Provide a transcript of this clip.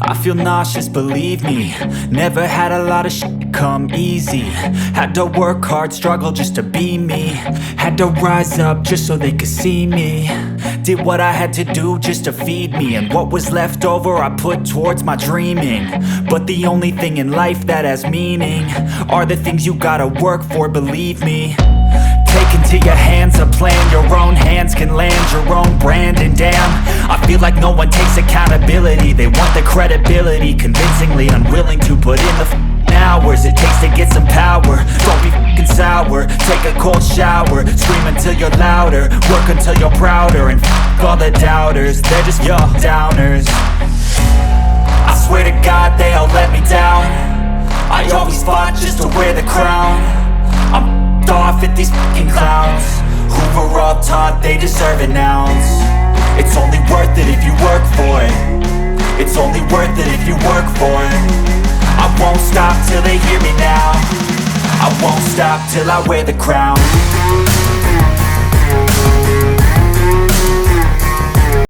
I feel nauseous, believe me. Never had a lot of shit come easy. Had to work hard, struggle just to be me. Had to rise up just so they could see me. Did what I had to do just to feed me, and what was left over I put towards my dreaming. But the only thing in life that has meaning are the things you gotta work for, believe me. Take into your hands a plan, your own hands can land your own brand. And damn, I feel like no one takes accountability. They want the credibility, convincingly unwilling to put in the hours it takes to get some power. Don't be f***ing sour, take a cold shower. Scream until you're louder, work until you're prouder. And f*** all the doubters, they're just your downers. I swear to God they all let me down. I always fought just to wear the crown. I'm off at these fucking clowns who were all taught they deserve an ounce. It's only worth it if you work for it. It's only worth it if you work for it. I won't stop till they hear me now. I won't stop till I wear the crown.